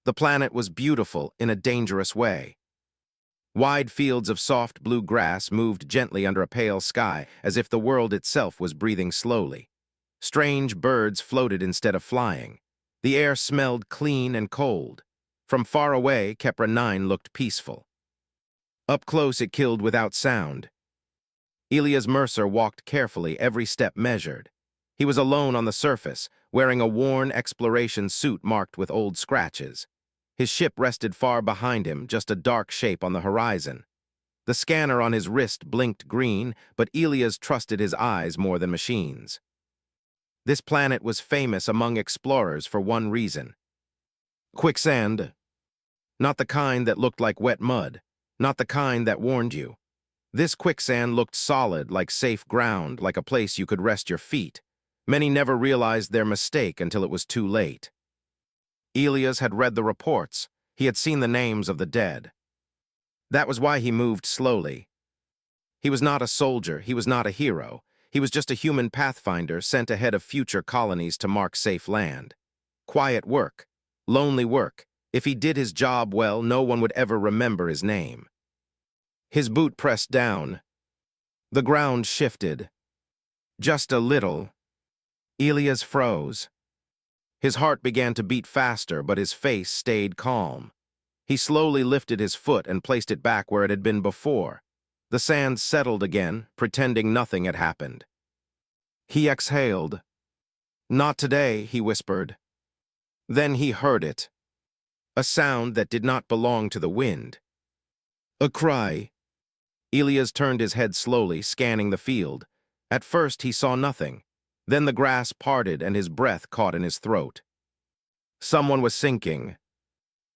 The planet was beautiful in a dangerous way. Wide fields of soft blue grass moved gently under a pale sky, as if the world itself was breathing slowly. Strange birds floated instead of flying. The air smelled clean and cold. From far away, Kepra 9 looked peaceful. Up close, it killed without sound. Elias Mercer walked carefully, every step measured. He was alone on the surface, wearing a worn exploration suit marked with old scratches. His ship rested far behind him, just a dark shape on the horizon. The scanner on his wrist blinked green, but Elias trusted his eyes more than machines. This planet was famous among explorers for one reason. Quicksand. Not the kind that looked like wet mud, not the kind that warned you. This quicksand looked solid, like safe ground, like a place you could rest your feet. Many never realized their mistake until it was too late. Elias had read the reports. He had seen the names of the dead. That was why he moved slowly. He was not a soldier, he was not a hero. He was just a human pathfinder sent ahead of future colonies to mark safe land. Quiet work, lonely work. If he did his job well, no one would ever remember his name. His boot pressed down. The ground shifted. Just a little. Elias froze. His heart began to beat faster, but his face stayed calm. He slowly lifted his foot and placed it back where it had been before. The sand settled again, pretending nothing had happened. He exhaled. "Not today," he whispered. Then he heard it. A sound that did not belong to the wind. A cry. Elias turned his head slowly, scanning the field. At first he saw nothing. Then the grass parted and his breath caught in his throat. Someone was sinking.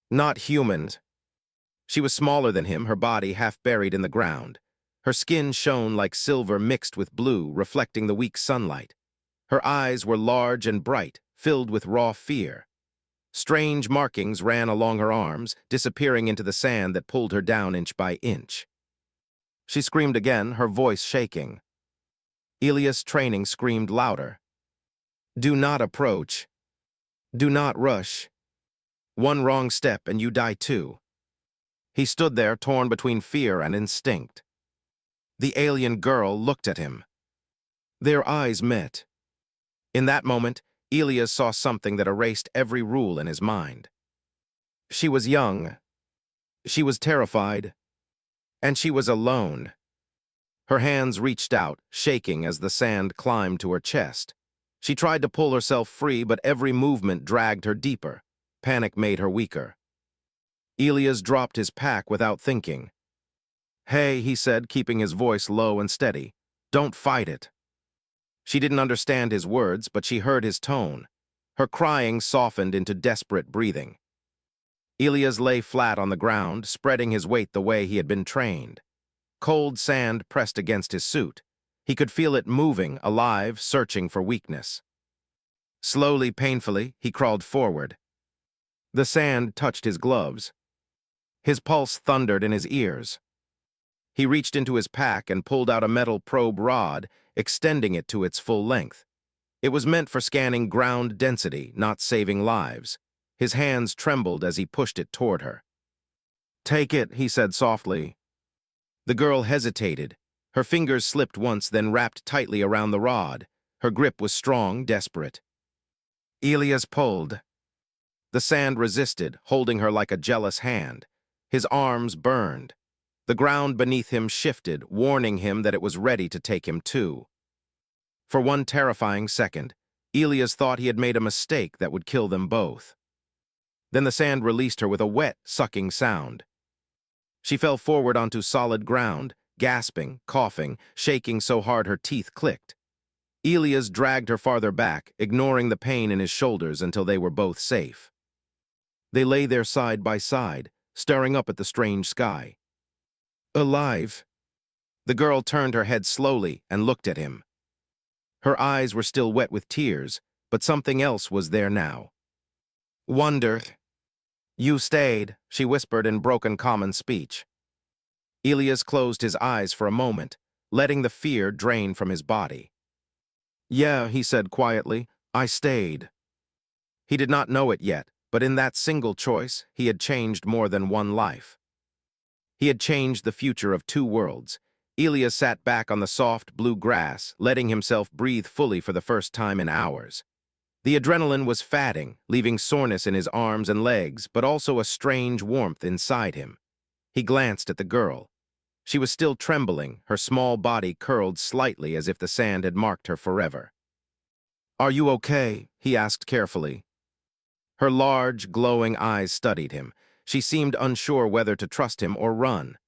Not humans. She was smaller than him, her body half buried in the ground. Her skin shone like silver mixed with blue, reflecting the weak sunlight. Her eyes were large and bright, filled with raw fear. Strange markings ran along her arms, disappearing into the sand that pulled her down inch by inch. She screamed again, her voice shaking. Elias' training screamed louder. "Do not approach. Do not rush. One wrong step and you die too." He stood there, torn between fear and instinct. The alien girl looked at him. Their eyes met. In that moment, Elias saw something that erased every rule in his mind. She was young. She was terrified. And she was alone. Her hands reached out, shaking as the sand climbed to her chest. She tried to pull herself free, but every movement dragged her deeper. Panic made her weaker. Elias dropped his pack without thinking. "Hey," he said, keeping his voice low and steady. "Don't fight it." She didn't understand his words, but she heard his tone. Her crying softened into desperate breathing. Elias lay flat on the ground, spreading his weight the way he had been trained. Cold sand pressed against his suit. He could feel it moving, alive, searching for weakness. Slowly, painfully, he crawled forward. The sand touched his gloves. His pulse thundered in his ears. He reached into his pack and pulled out a metal probe rod, extending it to its full length. It was meant for scanning ground density, not saving lives. His hands trembled as he pushed it toward her. "Take it," he said softly. The girl hesitated. Her fingers slipped once, then wrapped tightly around the rod. Her grip was strong, desperate. Elias pulled. The sand resisted, holding her like a jealous hand. His arms burned. The ground beneath him shifted, warning him that it was ready to take him too. For one terrifying second, Elias thought he had made a mistake that would kill them both. Then the sand released her with a wet, sucking sound. She fell forward onto solid ground, gasping, coughing, shaking so hard her teeth clicked. Elias dragged her farther back, ignoring the pain in his shoulders until they were both safe. They lay there side by side, staring up at the strange sky. "Alive." The girl turned her head slowly and looked at him. Her eyes were still wet with tears, but something else was there now. "Wonder." "You stayed," she whispered in broken common speech. Elias closed his eyes for a moment, letting the fear drain from his body. "Yeah," he said quietly, "I stayed." He did not know it yet, But in that single choice, he had changed more than one life. He had changed the future of two worlds. Elias sat back on the soft blue grass, letting himself breathe fully for the first time in hours. The adrenaline was fatting, leaving soreness in his arms and legs, but also a strange warmth inside him. He glanced at the girl. She was still trembling, her small body curled slightly as if the sand had marked her forever. "Are you okay?" he asked carefully. Her large, glowing eyes studied him. She seemed unsure whether to trust him or run.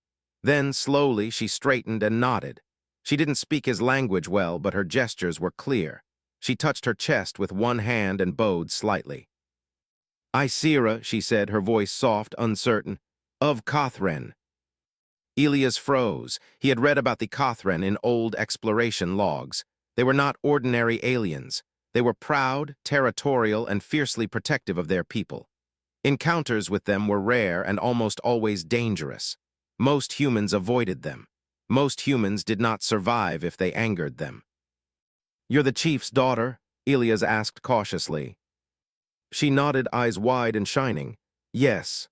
Then, slowly, she straightened and nodded. She didn't speak his language well, but her gestures were clear. She touched her chest with one hand and bowed slightly. "I Sira," she said, her voice soft, uncertain. "Of Kothren." Elias froze. He had read about the Kothren in old exploration logs. They were not ordinary aliens. They were proud, territorial, and fiercely protective of their people. Encounters with them were rare and almost always dangerous. Most humans avoided them. Most humans did not survive if they angered them. "You're the chief's daughter?" Elias asked cautiously. She nodded, eyes wide and shining. "Yes."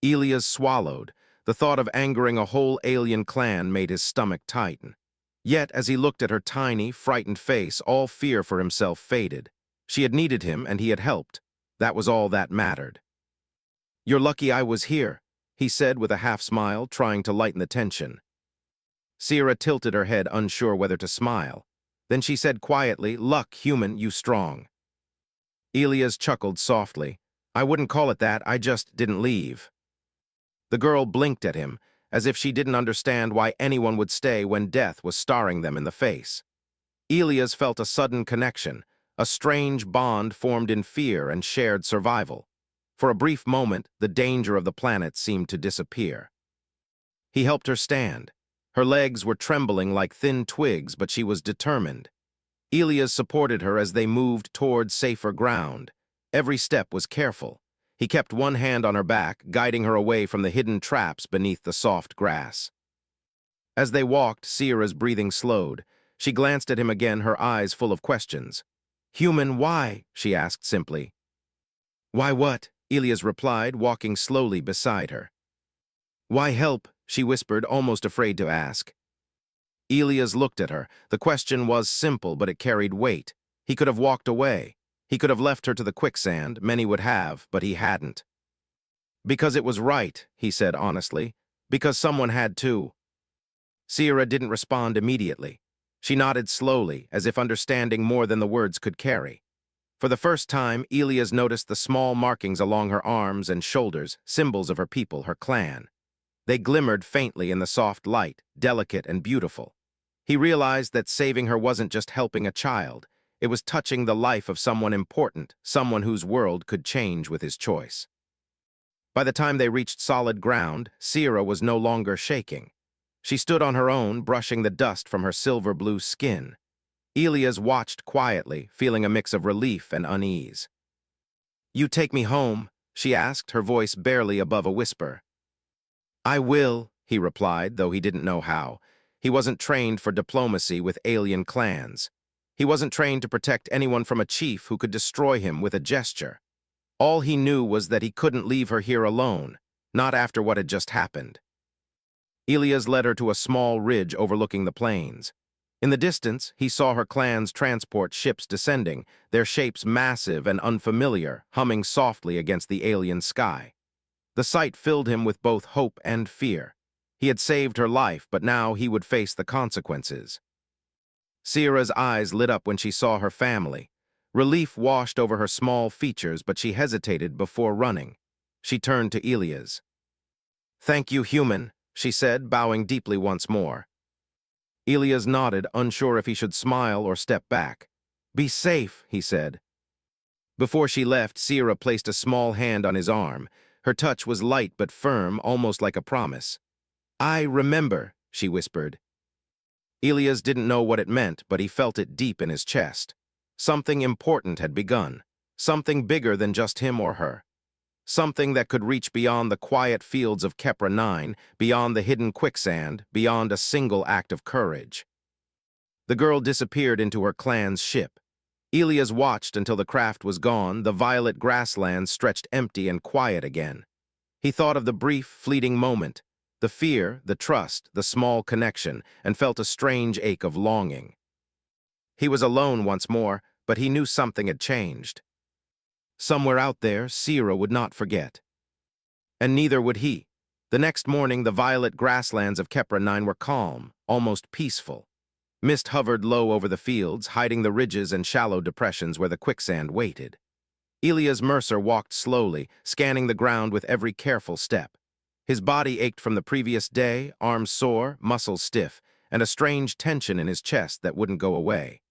Elias swallowed. The thought of angering a whole alien clan made his stomach tighten. Yet, as he looked at her tiny, frightened face, all fear for himself faded. She had needed him, and he had helped. That was all that mattered. "You're lucky I was here," he said with a half-smile, trying to lighten the tension. Sierra tilted her head, unsure whether to smile. Then she said quietly, "Luck, human, you strong." Elias chuckled softly. "I wouldn't call it that, I just didn't leave." The girl blinked at him, as if she didn't understand why anyone would stay when death was staring them in the face. Elias felt a sudden connection, a strange bond formed in fear and shared survival. For a brief moment, the danger of the planet seemed to disappear. He helped her stand. Her legs were trembling like thin twigs, but she was determined. Elias supported her as they moved toward safer ground. Every step was careful. He kept one hand on her back, guiding her away from the hidden traps beneath the soft grass. As they walked, Sierra's breathing slowed. She glanced at him again, her eyes full of questions. "Human, why?" she asked simply. "Why what?" Elias replied, walking slowly beside her. "Why help?" she whispered, almost afraid to ask. Elias looked at her. The question was simple, but it carried weight. He could have walked away. He could have left her to the quicksand, many would have, but he hadn't. "Because it was right," he said honestly. "Because someone had to." Sierra didn't respond immediately. She nodded slowly, as if understanding more than the words could carry. For the first time, Elias noticed the small markings along her arms and shoulders, symbols of her people, her clan. They glimmered faintly in the soft light, delicate and beautiful. He realized that saving her wasn't just helping a child. It was touching the life of someone important, someone whose world could change with his choice. By the time they reached solid ground, Sierra was no longer shaking. She stood on her own, brushing the dust from her silver-blue skin. Elias watched quietly, feeling a mix of relief and unease. "You take me home?" she asked, her voice barely above a whisper. "I will," he replied, though he didn't know how. He wasn't trained for diplomacy with alien clans. He wasn't trained to protect anyone from a chief who could destroy him with a gesture. All he knew was that he couldn't leave her here alone, not after what had just happened. Elias led her to a small ridge overlooking the plains. In the distance, he saw her clan's transport ships descending, their shapes massive and unfamiliar, humming softly against the alien sky. The sight filled him with both hope and fear. He had saved her life, but now he would face the consequences. Sierra's eyes lit up when she saw her family. Relief washed over her small features, but she hesitated before running. She turned to Elias. "Thank you, human," she said, bowing deeply once more. Elias nodded, unsure if he should smile or step back. "Be safe," he said. Before she left, Sierra placed a small hand on his arm. Her touch was light but firm, almost like a promise. "I remember," she whispered. Elias didn't know what it meant, but he felt it deep in his chest. Something important had begun. Something bigger than just him or her. Something that could reach beyond the quiet fields of Kepra 9, beyond the hidden quicksand, beyond a single act of courage. The girl disappeared into her clan's ship. Elias watched until the craft was gone, the violet grasslands stretched empty and quiet again. He thought of the brief, fleeting moment, the fear, the trust, the small connection, and felt a strange ache of longing. He was alone once more, but he knew something had changed. Somewhere out there, Sierra would not forget. And neither would he. The next morning, the violet grasslands of Kepra 9 were calm, almost peaceful. Mist hovered low over the fields, hiding the ridges and shallow depressions where the quicksand waited. Elias Mercer walked slowly, scanning the ground with every careful step. His body ached from the previous day, arms sore, muscles stiff, and a strange tension in his chest that wouldn't go away.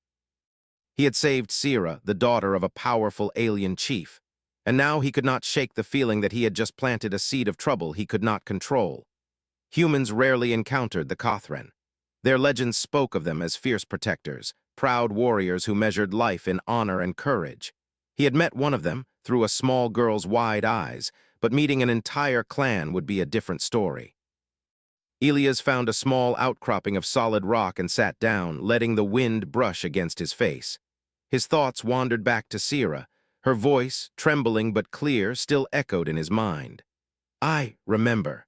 He had saved Sierra, the daughter of a powerful alien chief, and now he could not shake the feeling that he had just planted a seed of trouble he could not control. Humans rarely encountered the Kothran. Their legends spoke of them as fierce protectors, proud warriors who measured life in honor and courage. He had met one of them, through a small girl's wide eyes, but meeting an entire clan would be a different story. Elias found a small outcropping of solid rock and sat down, letting the wind brush against his face. His thoughts wandered back to Sierra. Her voice, trembling but clear, still echoed in his mind. "I remember."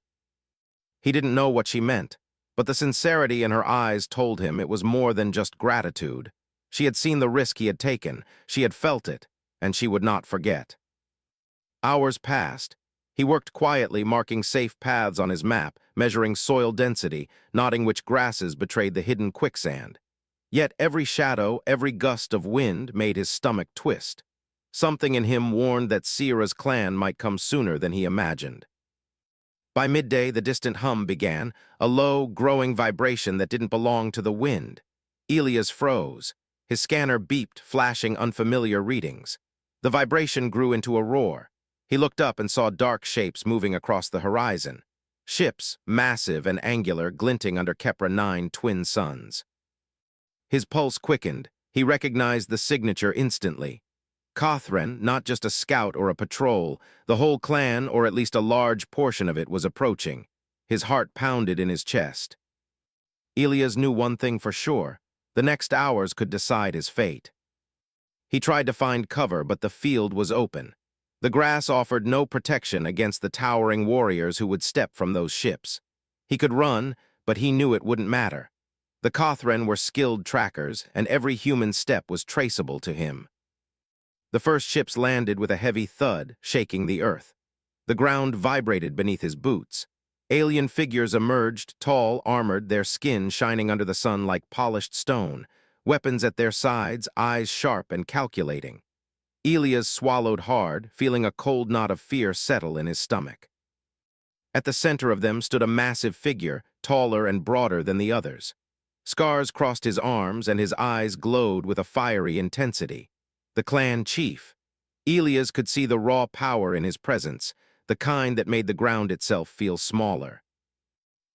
He didn't know what she meant, but the sincerity in her eyes told him it was more than just gratitude. She had seen the risk he had taken, she had felt it, and she would not forget. Hours passed. He worked quietly, marking safe paths on his map, measuring soil density, noting which grasses betrayed the hidden quicksand. Yet every shadow, every gust of wind made his stomach twist. Something in him warned that Sierra's clan might come sooner than he imagined. By midday, the distant hum began, a low, growing vibration that didn't belong to the wind. Elias froze. His scanner beeped, flashing unfamiliar readings. The vibration grew into a roar. He looked up and saw dark shapes moving across the horizon. Ships, massive and angular, glinting under Kepra 9 twin suns. His pulse quickened. He recognized the signature instantly. Kothran, not just a scout or a patrol, the whole clan, or at least a large portion of it, was approaching. His heart pounded in his chest. Elias knew one thing for sure. The next hours could decide his fate. He tried to find cover, but the field was open. The grass offered no protection against the towering warriors who would step from those ships. He could run, but he knew it wouldn't matter. The Kothran were skilled trackers, and every human step was traceable to him. The first ships landed with a heavy thud, shaking the earth. The ground vibrated beneath his boots. Alien figures emerged, tall, armored, their skin shining under the sun like polished stone, weapons at their sides, eyes sharp and calculating. Elias swallowed hard, feeling a cold knot of fear settle in his stomach. At the center of them stood a massive figure, taller and broader than the others. Scars crossed his arms, and his eyes glowed with a fiery intensity. The clan chief. Elias could see the raw power in his presence, the kind that made the ground itself feel smaller.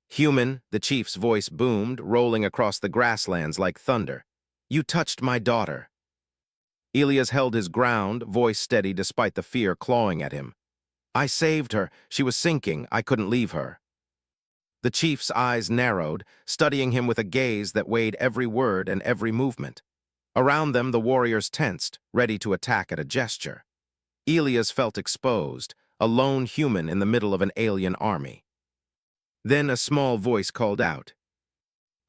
"Human," the chief's voice boomed, rolling across the grasslands like thunder. "You touched my daughter." Elias held his ground, voice steady despite the fear clawing at him. "I saved her. She was sinking. I couldn't leave her." The chief's eyes narrowed, studying him with a gaze that weighed every word and every movement. Around them, the warriors tensed, ready to attack at a gesture. Elias felt exposed, a lone human in the middle of an alien army. Then a small voice called out.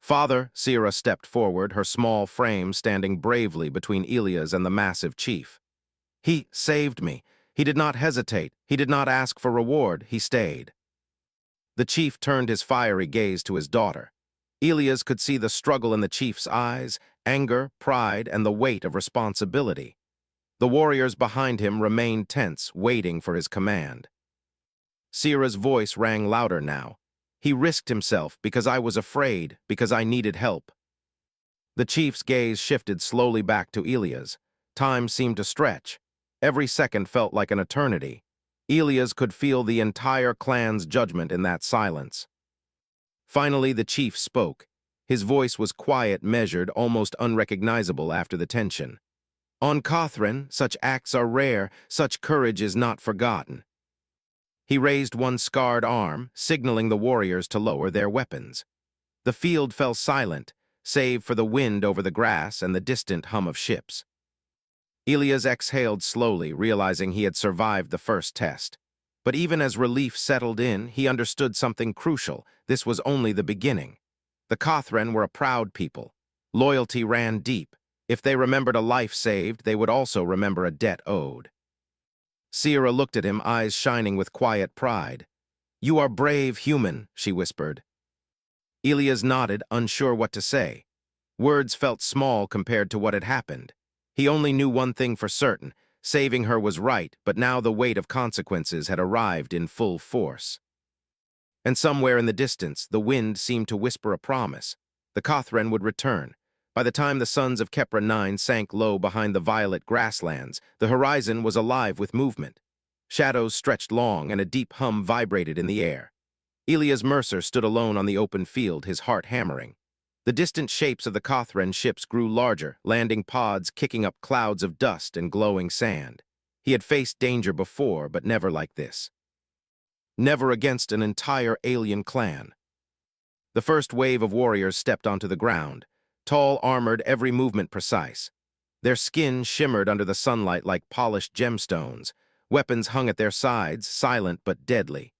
"Father," Sierra stepped forward, her small frame standing bravely between Elias and the massive chief. "He saved me. He did not hesitate. He did not ask for reward. He stayed." The chief turned his fiery gaze to his daughter. Elias could see the struggle in the chief's eyes, anger, pride, and the weight of responsibility. The warriors behind him remained tense, waiting for his command. Sierra's voice rang louder now. "He risked himself because I was afraid, because I needed help." The chief's gaze shifted slowly back to Elias. Time seemed to stretch. Every second felt like an eternity. Elias could feel the entire clan's judgment in that silence. Finally, the chief spoke. His voice was quiet, measured, almost unrecognizable after the tension. "On Kothran, such acts are rare, such courage is not forgotten." He raised one scarred arm, signaling the warriors to lower their weapons. The field fell silent, save for the wind over the grass and the distant hum of ships. Elias exhaled slowly, realizing he had survived the first test. But even as relief settled in, he understood something crucial. This was only the beginning. The Kothren were a proud people. Loyalty ran deep. If they remembered a life saved, they would also remember a debt owed. Sierra looked at him, eyes shining with quiet pride. "You are brave human," she whispered. Elias nodded, unsure what to say. Words felt small compared to what had happened. He only knew one thing for certain. Saving her was right, but now the weight of consequences had arrived in full force. And somewhere in the distance, the wind seemed to whisper a promise. The Kothren would return. By the time the suns of Kepra 9 sank low behind the violet grasslands, the horizon was alive with movement. Shadows stretched long, and a deep hum vibrated in the air. Elias Mercer stood alone on the open field, his heart hammering. The distant shapes of the Kothren ships grew larger, landing pods kicking up clouds of dust and glowing sand. He had faced danger before, but never like this. Never against an entire alien clan. The first wave of warriors stepped onto the ground, tall, armored, every movement precise. Their skin shimmered under the sunlight like polished gemstones. Weapons hung at their sides, silent but deadly.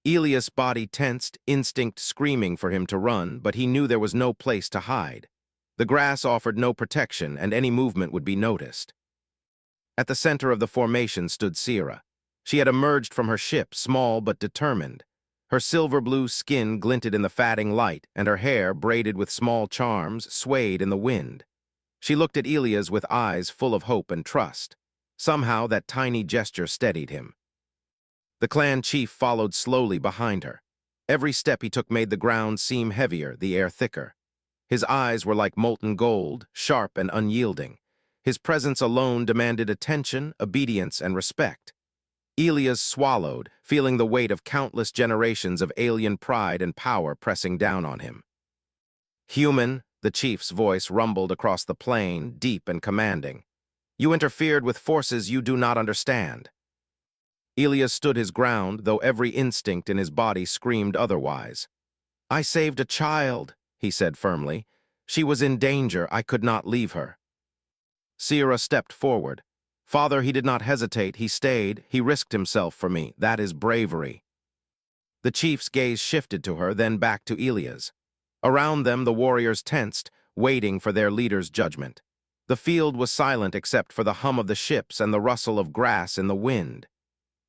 Elias' body tensed, instinct screaming for him to run, but he knew there was no place to hide. The grass offered no protection, and any movement would be noticed. At the center of the formation stood Sierra. She had emerged from her ship, small but determined. Her silver-blue skin glinted in the fatting light, and her hair, braided with small charms, swayed in the wind. She looked at Elias with eyes full of hope and trust. Somehow that tiny gesture steadied him. The clan chief followed slowly behind her. Every step he took made the ground seem heavier, the air thicker. His eyes were like molten gold, sharp and unyielding. His presence alone demanded attention, obedience, and respect. Elias swallowed, feeling the weight of countless generations of alien pride and power pressing down on him. "Human," the chief's voice rumbled across the plain, deep and commanding. "You interfered with forces you do not understand." Elias stood his ground, though every instinct in his body screamed otherwise. "I saved a child," he said firmly. "She was in danger. I could not leave her." Sierra stepped forward. "Father," he did not hesitate. "He stayed. He risked himself for me. That is bravery." The chief's gaze shifted to her, then back to Elias. Around them, the warriors tensed, waiting for their leader's judgment. The field was silent except for the hum of the ships and the rustle of grass in the wind.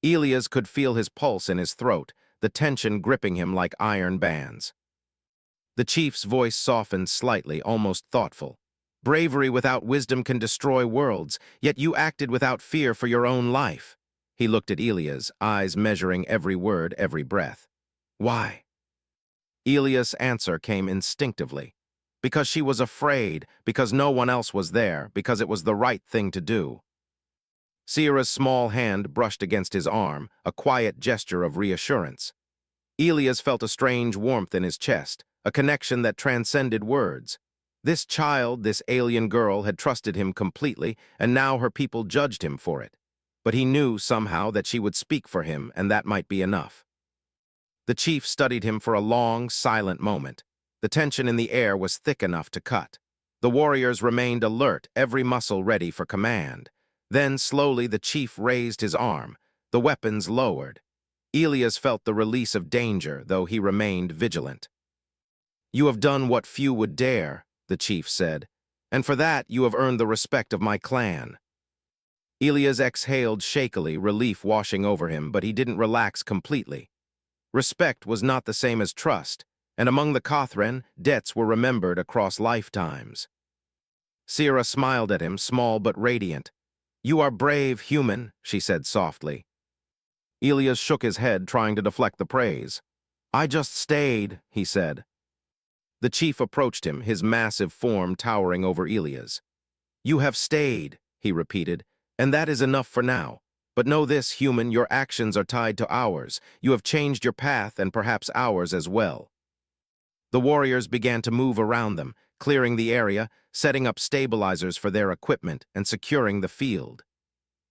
Elias could feel his pulse in his throat, the tension gripping him like iron bands. The chief's voice softened slightly, almost thoughtful. "Bravery without wisdom can destroy worlds, yet you acted without fear for your own life." He looked at Elias, eyes measuring every word, every breath. "Why?" Elias' answer came instinctively. "Because she was afraid, because no one else was there, because it was the right thing to do." Sierra's small hand brushed against his arm, a quiet gesture of reassurance. Elias felt a strange warmth in his chest, a connection that transcended words. This child, this alien girl, had trusted him completely, and now her people judged him for it. But he knew somehow that she would speak for him, and that might be enough. The chief studied him for a long, silent moment. The tension in the air was thick enough to cut. The warriors remained alert, every muscle ready for command. Then, slowly, the chief raised his arm. The weapons lowered. Elias felt the release of danger, though he remained vigilant. "You have done what few would dare," the chief said, "and for that you have earned the respect of my clan." Elias exhaled shakily, relief washing over him, but he didn't relax completely. Respect was not the same as trust, and among the Kothren, debts were remembered across lifetimes. Sierra smiled at him, small but radiant. "You are brave, human," she said softly. Elias shook his head, trying to deflect the praise. "I just stayed," he said. The chief approached him, his massive form towering over Elias. "You have stayed," he repeated, "and that is enough for now. But know this, human, your actions are tied to ours. You have changed your path and perhaps ours as well." The warriors began to move around them, clearing the area, setting up stabilizers for their equipment, and securing the field.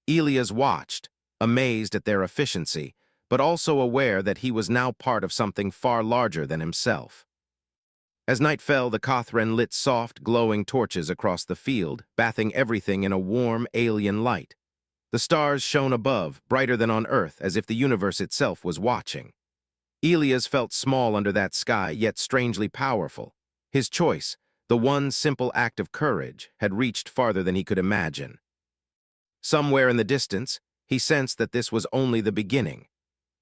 Elias watched, amazed at their efficiency, but also aware that he was now part of something far larger than himself. As night fell, the Cothran lit soft, glowing torches across the field, bathing everything in a warm, alien light. The stars shone above, brighter than on Earth, as if the universe itself was watching. Elias felt small under that sky, yet strangely powerful. His choice, the one simple act of courage, had reached farther than he could imagine. Somewhere in the distance, he sensed that this was only the beginning.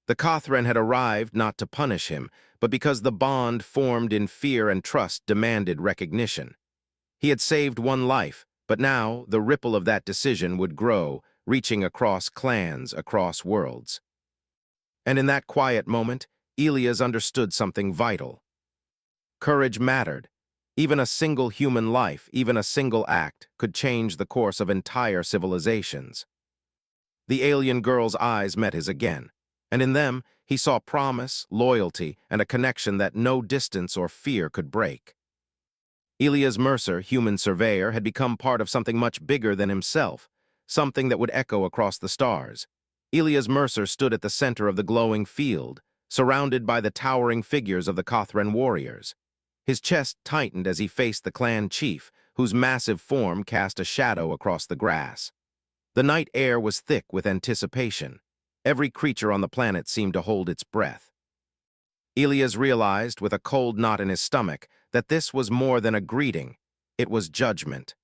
The Cothran had arrived not to punish him, but because the bond formed in fear and trust demanded recognition. He had saved one life, but now the ripple of that decision would grow, reaching across clans, across worlds. And in that quiet moment, Elias understood something vital. Courage mattered. Even a single human life, even a single act, could change the course of entire civilizations. The alien girl's eyes met his again, and in them he saw promise, loyalty, and a connection that no distance or fear could break. Elias Mercer, human surveyor, had become part of something much bigger than himself, something that would echo across the stars. Elias Mercer stood at the center of the glowing field, surrounded by the towering figures of the Cothran warriors. His chest tightened as he faced the clan chief, whose massive form cast a shadow across the grass. The night air was thick with anticipation. Every creature on the planet seemed to hold its breath. Elias realized, with a cold knot in his stomach, that this was more than a greeting. It was judgment.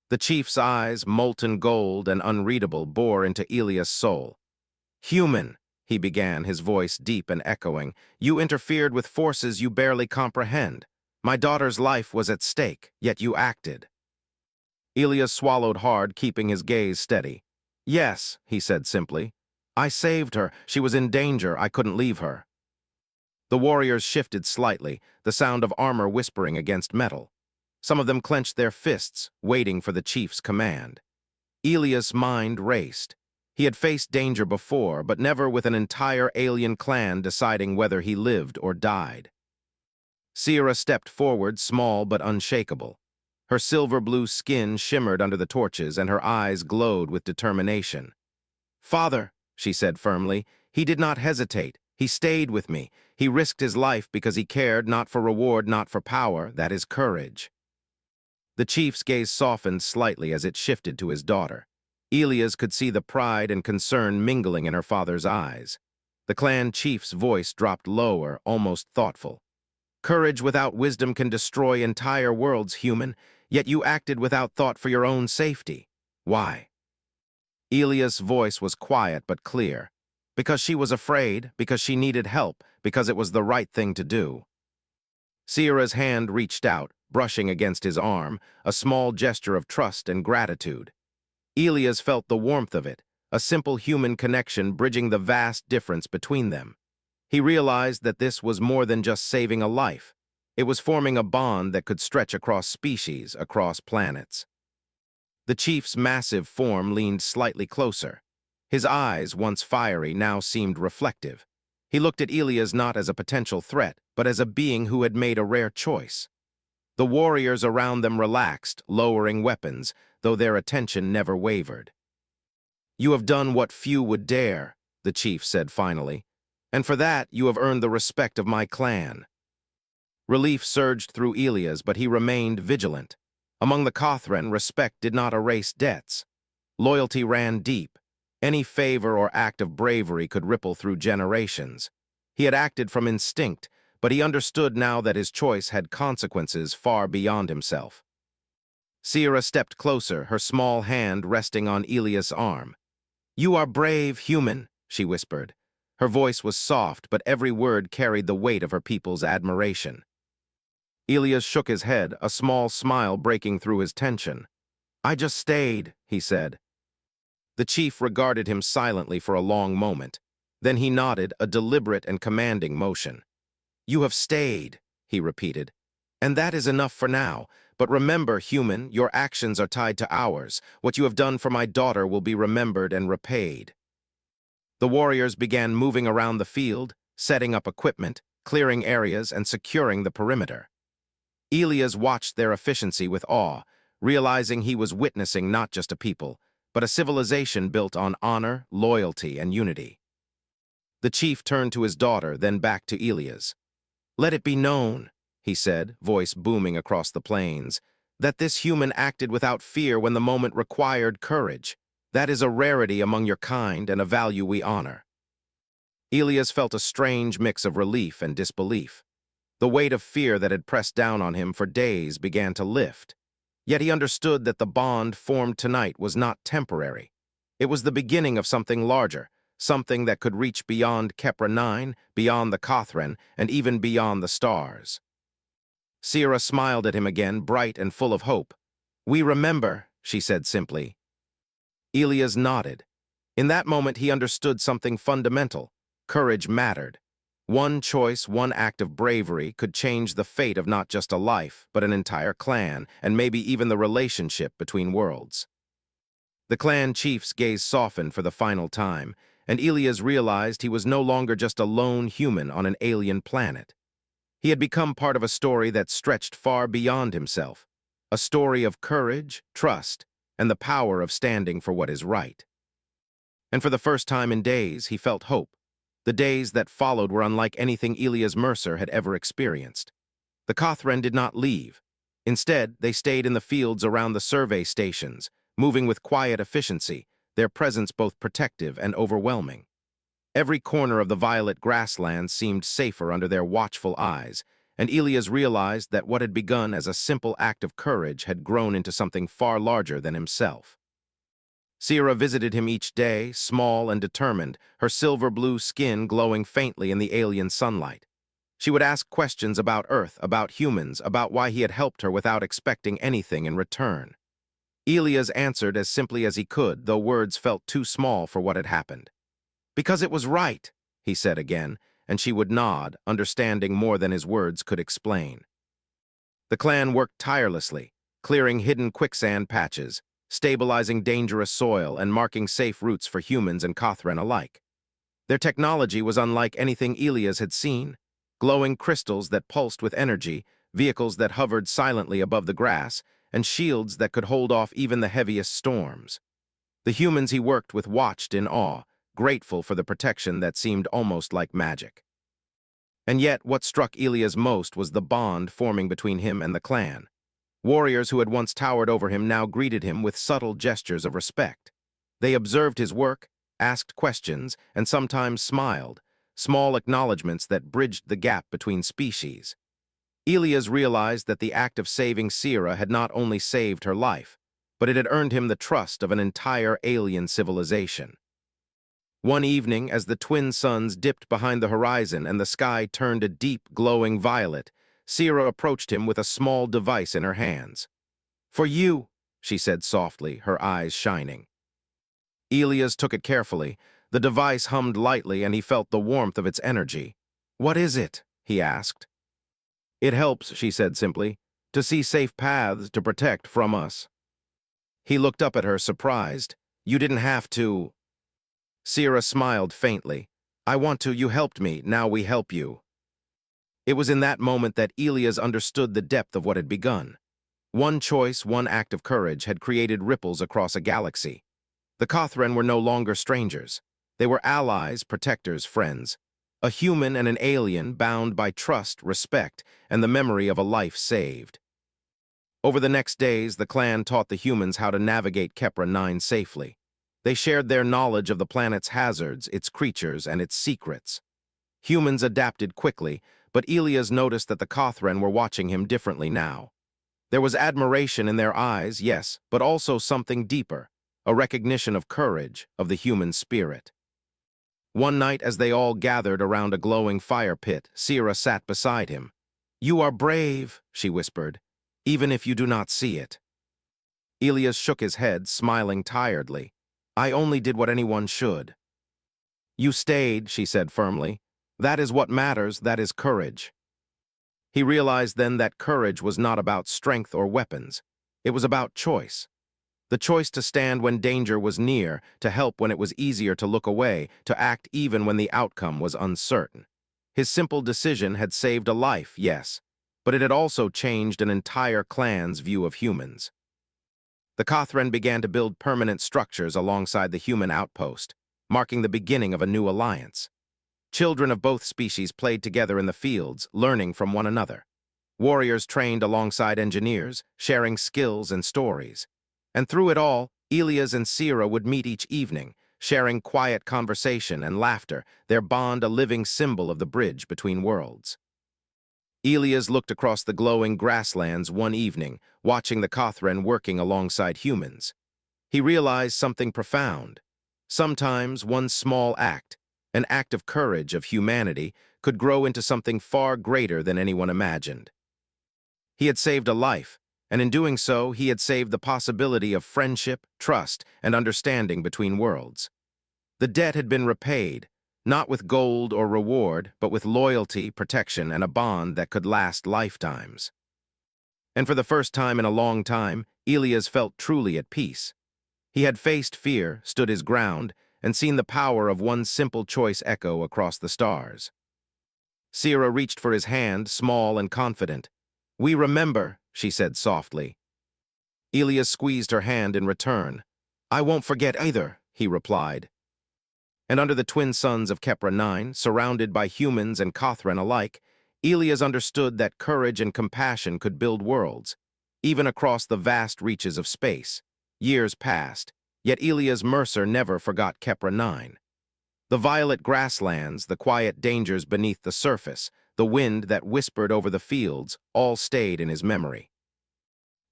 The chief's eyes, molten gold and unreadable, bore into Elias' soul. "Human," he began, his voice deep and echoing, "you interfered with forces you barely comprehend. My daughter's life was at stake, yet you acted." Elias swallowed hard, keeping his gaze steady. "Yes," he said simply. "I saved her. She was in danger. I couldn't leave her." The warriors shifted slightly, the sound of armor whispering against metal. Some of them clenched their fists, waiting for the chief's command. Elias' mind raced. He had faced danger before, but never with an entire alien clan deciding whether he lived or died. Sierra stepped forward, small but unshakable. Her silver-blue skin shimmered under the torches, and her eyes glowed with determination. "Father," she said firmly, "he did not hesitate. He stayed with me. He risked his life because he cared, not for reward, not for power. That is courage." The chief's gaze softened slightly as it shifted to his daughter. Elias could see the pride and concern mingling in her father's eyes. The clan chief's voice dropped lower, almost thoughtful. "Courage without wisdom can destroy entire worlds, human, yet you acted without thought for your own safety. Why?" Elias' voice was quiet but clear. "Because she was afraid, because she needed help, because it was the right thing to do." Sierra's hand reached out, brushing against his arm, a small gesture of trust and gratitude. Elias felt the warmth of it, a simple human connection bridging the vast difference between them. He realized that this was more than just saving a life. It was forming a bond that could stretch across species, across planets. The chief's massive form leaned slightly closer. His eyes, once fiery, now seemed reflective. He looked at Elias not as a potential threat, but as a being who had made a rare choice. The warriors around them relaxed, lowering weapons, though their attention never wavered. "You have done what few would dare," the chief said finally, "and for that you have earned the respect of my clan." Relief surged through Elias, but he remained vigilant. Among the Cothran, respect did not erase debts. Loyalty ran deep. Any favor or act of bravery could ripple through generations. He had acted from instinct, but he understood now that his choice had consequences far beyond himself. Sierra stepped closer, her small hand resting on Elias' arm. "You are brave, human," she whispered. Her voice was soft, but every word carried the weight of her people's admiration. Elias shook his head, a small smile breaking through his tension. "I just stayed," he said. The chief regarded him silently for a long moment. Then he nodded, a deliberate and commanding motion. "You have stayed," he repeated. "And that is enough for now. But remember, human, your actions are tied to ours. What you have done for my daughter will be remembered and repaid." The warriors began moving around the field, setting up equipment, clearing areas, and securing the perimeter. Elias watched their efficiency with awe, realizing he was witnessing not just a people, but a civilization built on honor, loyalty, and unity. The chief turned to his daughter, then back to Elias. "Let it be known," he said, voice booming across the plains, "that this human acted without fear when the moment required courage. That is a rarity among your kind and a value we honor." Elias felt a strange mix of relief and disbelief. The weight of fear that had pressed down on him for days began to lift. Yet he understood that the bond formed tonight was not temporary. It was the beginning of something larger, something that could reach beyond Kepra 9, beyond the Kothran, and even beyond the stars. Sierra smiled at him again, bright and full of hope. "We remember," she said simply. Elias nodded. In that moment he understood something fundamental. Courage mattered. One choice, one act of bravery could change the fate of not just a life, but an entire clan, and maybe even the relationship between worlds. The clan chief's gaze softened for the final time, and Elias realized he was no longer just a lone human on an alien planet. He had become part of a story that stretched far beyond himself, a story of courage, trust, and the power of standing for what is right. And for the first time in days, he felt hope. The days that followed were unlike anything Elias Mercer had ever experienced. The Kothran did not leave. Instead, they stayed in the fields around the survey stations, moving with quiet efficiency, their presence both protective and overwhelming. Every corner of the violet grasslands seemed safer under their watchful eyes, and Elias realized that what had begun as a simple act of courage had grown into something far larger than himself. Sierra visited him each day, small and determined, her silver-blue skin glowing faintly in the alien sunlight. She would ask questions about Earth, about humans, about why he had helped her without expecting anything in return. Elias answered as simply as he could, though words felt too small for what had happened. "Because it was right," he said again, and she would nod, understanding more than his words could explain. The clan worked tirelessly, clearing hidden quicksand patches, stabilizing dangerous soil, and marking safe routes for humans and Kothran alike. Their technology was unlike anything Elias had seen: glowing crystals that pulsed with energy, vehicles that hovered silently above the grass, and shields that could hold off even the heaviest storms. The humans he worked with watched in awe, grateful for the protection that seemed almost like magic. And yet, what struck Elias most was the bond forming between him and the clan. Warriors who had once towered over him now greeted him with subtle gestures of respect. They observed his work, asked questions, and sometimes smiled, small acknowledgments that bridged the gap between species. Elias realized that the act of saving Sierra had not only saved her life, but it had earned him the trust of an entire alien civilization. One evening, as the twin suns dipped behind the horizon and the sky turned a deep, glowing violet, Sierra approached him with a small device in her hands. "For you," she said softly, her eyes shining. Elias took it carefully. The device hummed lightly, and he felt the warmth of its energy. "What is it?" he asked. "It helps," she said simply, "to see safe paths to protect from us." He looked up at her, surprised. "You didn't have to." Sierra smiled faintly. "I want to. You helped me. Now we help you." It was in that moment that Elias understood the depth of what had begun. One choice, one act of courage, had created ripples across a galaxy. The Kothran were no longer strangers. They were allies, protectors, friends. A human and an alien bound by trust, respect, and the memory of a life saved. Over the next days, the clan taught the humans how to navigate Kepra 9 safely. They shared their knowledge of the planet's hazards, its creatures, and its secrets. Humans adapted quickly, but Elias noticed that the Kothran were watching him differently now. There was admiration in their eyes, yes, but also something deeper, a recognition of courage, of the human spirit. One night, as they all gathered around a glowing fire pit, Sierra sat beside him. "You are brave," she whispered, "even if you do not see it." Elias shook his head, smiling tiredly. "I only did what anyone should." "You stayed," she said firmly. "That is what matters, that is courage." He realized then that courage was not about strength or weapons. It was about choice. The choice to stand when danger was near, to help when it was easier to look away, to act even when the outcome was uncertain. His simple decision had saved a life, yes, but it had also changed an entire clan's view of humans. The Kothran began to build permanent structures alongside the human outpost, marking the beginning of a new alliance. Children of both species played together in the fields, learning from one another. warriors trained alongside engineers, sharing skills and stories. And through it all, Elias and Sierra would meet each evening, sharing quiet conversation and laughter, their bond a living symbol of the bridge between worlds. Elias looked across the glowing grasslands one evening, watching the Kothren working alongside humans. He realized something profound. Sometimes one small act, an act of courage of humanity, could grow into something far greater than anyone imagined. He had saved a life, and in doing so, he had saved the possibility of friendship, trust, and understanding between worlds. The debt had been repaid, not with gold or reward, but with loyalty, protection, and a bond that could last lifetimes. And for the first time in a long time, Elias felt truly at peace. He had faced fear, stood his ground, and seen the power of one simple choice echo across the stars. Sierra reached for his hand, small and confident. "We remember," she said softly. Elias squeezed her hand in return. "I won't forget either," he replied. And under the twin suns of Kepra 9, surrounded by humans and Kothren alike, Elias understood that courage and compassion could build worlds, even across the vast reaches of space. Years passed, yet Elias Mercer never forgot Kepra 9. The violet grasslands, the quiet dangers beneath the surface, the wind that whispered over the fields, all stayed in his memory.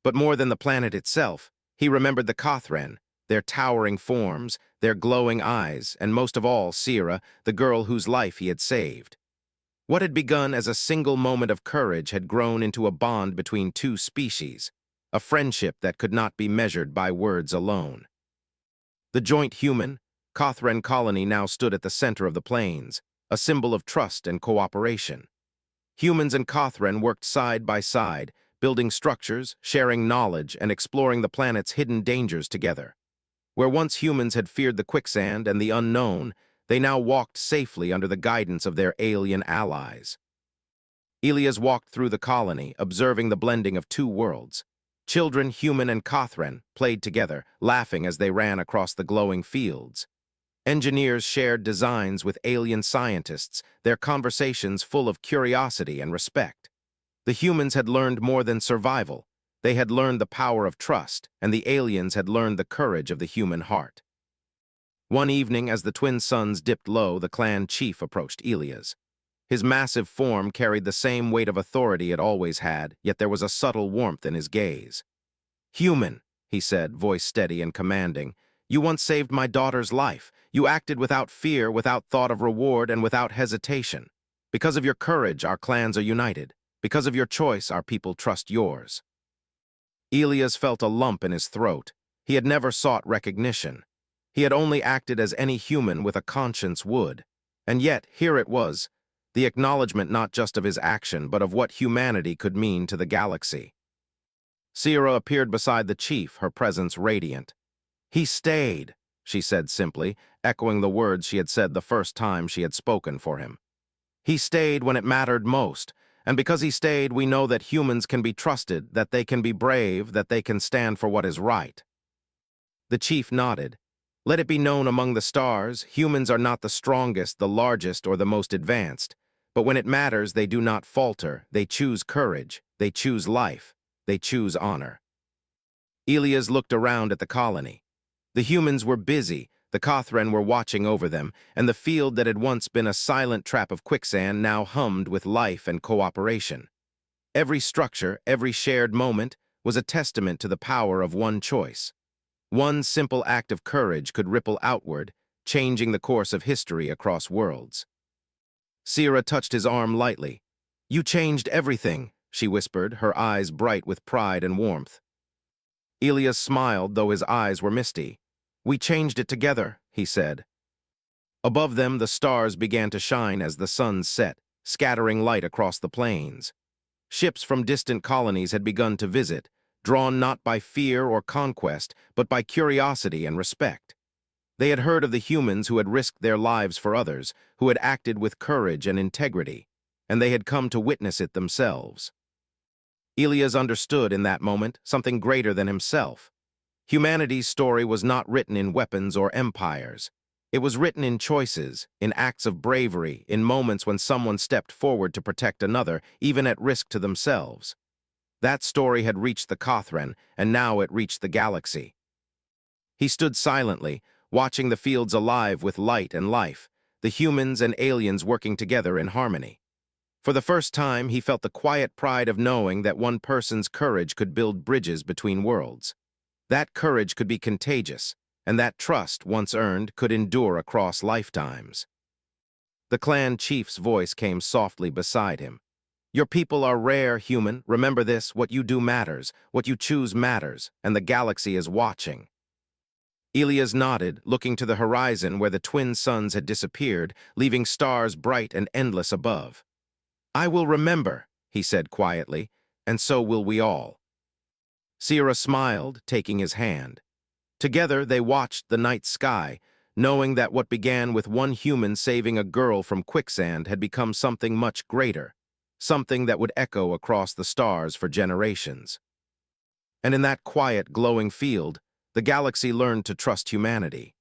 But more than the planet itself, he remembered the Kothren, their towering forms, their glowing eyes, and most of all, Sierra, the girl whose life he had saved. What had begun as a single moment of courage had grown into a bond between two species, a friendship that could not be measured by words alone. The joint human, Kothren colony now stood at the center of the plains, a symbol of trust and cooperation. Humans and Kothren worked side by side, building structures, sharing knowledge, and exploring the planet's hidden dangers together. Where once humans had feared the quicksand and the unknown, they now walked safely under the guidance of their alien allies. Elias walked through the colony, observing the blending of two worlds. Children, human and Kothren, played together, laughing as they ran across the glowing fields. Engineers shared designs with alien scientists, their conversations full of curiosity and respect. The humans had learned more than survival. They had learned the power of trust, and the aliens had learned the courage of the human heart. One evening, as the twin suns dipped low, the clan chief approached Elias. His massive form carried the same weight of authority it always had, yet there was a subtle warmth in his gaze. "Human," he said, voice steady and commanding, "you once saved my daughter's life. You acted without fear, without thought of reward, and without hesitation. Because of your courage, our clans are united. Because of your choice, our people trust yours." Elias felt a lump in his throat. He had never sought recognition. He had only acted as any human with a conscience would. And yet, here it was, the acknowledgement not just of his action, but of what humanity could mean to the galaxy. Sierra appeared beside the chief, her presence radiant. "He stayed," she said simply, echoing the words she had said the first time she had spoken for him. "He stayed when it mattered most, and because he stayed, we know that humans can be trusted, that they can be brave, that they can stand for what is right." The chief nodded. "Let it be known among the stars, humans are not the strongest, the largest, or the most advanced. But when it matters, they do not falter. They choose courage. They choose life. They choose honor." Elias looked around at the colony. The humans were busy, the Kothren were watching over them, and the field that had once been a silent trap of quicksand now hummed with life and cooperation. Every structure, every shared moment, was a testament to the power of one choice. One simple act of courage could ripple outward, changing the course of history across worlds. Sierra touched his arm lightly. "You changed everything," she whispered, her eyes bright with pride and warmth. Elias smiled, though his eyes were misty. "We changed it together," he said. Above them, the stars began to shine as the sun set, scattering light across the plains. Ships from distant colonies had begun to visit, drawn not by fear or conquest, but by curiosity and respect. They had heard of the humans who had risked their lives for others, who had acted with courage and integrity, and they had come to witness it themselves. Elias understood in that moment something greater than himself. Humanity's story was not written in weapons or empires. It was written in choices, in acts of bravery, in moments when someone stepped forward to protect another, even at risk to themselves. That story had reached the Kothran, and now it reached the galaxy. He stood silently, watching the fields alive with light and life, the humans and aliens working together in harmony. For the first time, he felt the quiet pride of knowing that one person's courage could build bridges between worlds. That courage could be contagious, and that trust, once earned, could endure across lifetimes. The clan chief's voice came softly beside him. Your people are rare, human. Remember this, what you do matters, what you choose matters, and the galaxy is watching. Elias nodded, looking to the horizon where the twin suns had disappeared, leaving stars bright and endless above. I will remember, he said quietly, and so will we all. Sierra smiled, taking his hand. Together they watched the night sky, knowing that what began with one human saving a girl from quicksand had become something much greater, something that would echo across the stars for generations. And in that quiet, glowing field, the galaxy learned to trust humanity.